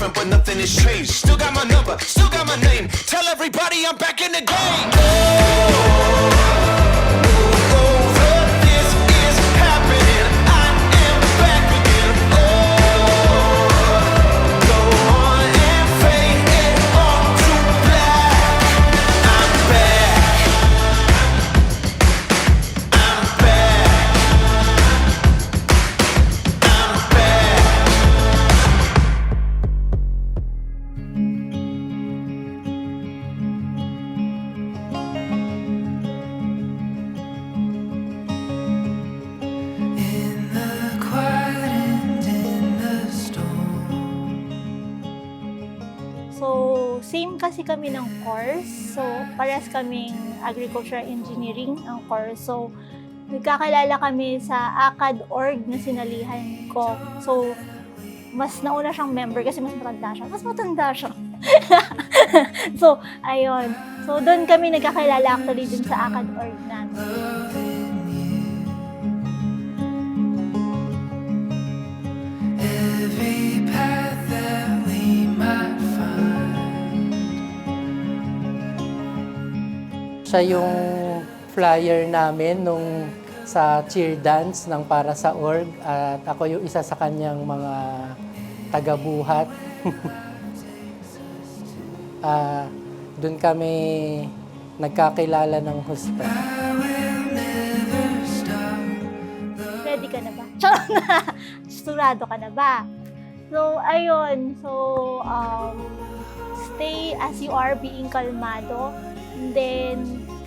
But nothing has changed. Still got my number, still got my name. Tell everybody I'm back in the game. This is happening. I am back again. Go on and fade it all to black. I'm back. I'm back. I'm back. So, same kasi kami ng course. So, parehas kaming agricultural engineering ang course. So, nagkakilala kami sa ACAD org na sinalihan ko. So, mas nauna siyang member kasi mas matanda siya. Mas matanda siya. So, ayun. So, doon kami nagkakilala actually din sa ACAD org namin. Every path that we might find. Siya yung flyer namin nung sa cheer dance ng Para sa Org at ako yung isa sa kanyang mga tagabuhat. Doon kami nagkakilala ng husto. Ready ka na ba? Charot na! Sigurado ka na ba? So, ayun. So, stay as you are, being kalmado. And then,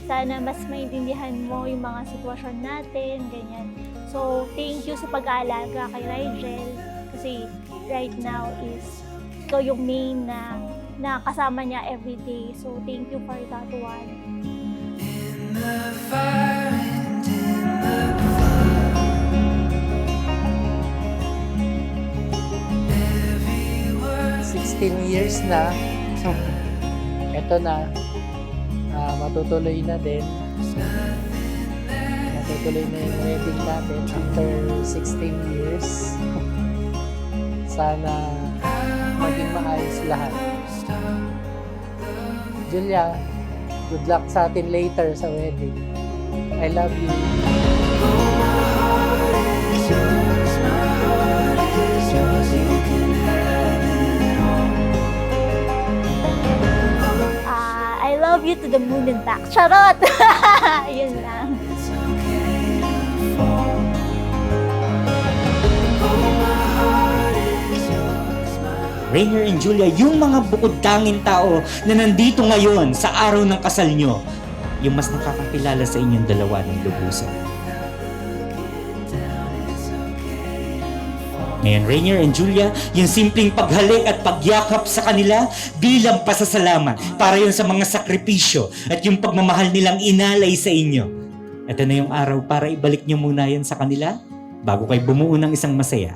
sana mas maintindihan mo yung mga sitwasyon natin, ganyan. So, thank you sa pag-aalaga kay Rigel. Kasi right now is ikaw yung main na kasama niya everyday. So, thank you for that one. In the fire and in the 16 years na. Ito na. Matutuloy na din. Matutuloy na yung wedding natin after 16 years. Sana maging maayos lahat. Julia, good luck sa atin later sa wedding. I love you. I love you to the moon and back. Charot! Yun lang. Rainier and Julia, yung mga bukod tanging tao na nandito ngayon sa araw ng kasal nyo, yung mas nakakakilala sa inyong dalawa ng lubusan. Ngayon, Rainier and Julia, yung simpleng paghalik at pagyakap sa kanila bilang pasasalamat para yun sa mga sakripisyo at yung pagmamahal nilang inalay sa inyo. Ito na yung araw para ibalik nyo muna yan sa kanila bago kayo bumuo ng isang masaya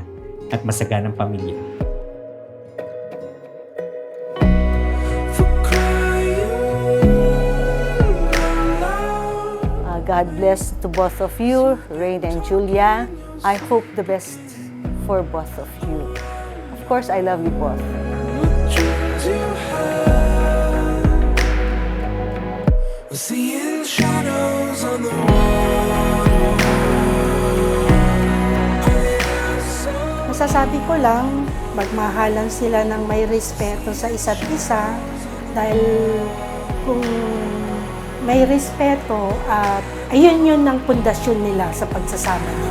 at masaganang pamilya. God bless to both of you, Rain and Julia. I hope the best for both of you. Of course, I love you both. Seeing shadows on the wall. Masasabi ko lang, magmahalan sila ng may respeto sa isa't isa dahil kung may respeto at ayun yun ang pundasyon nila sa pagsasama nila.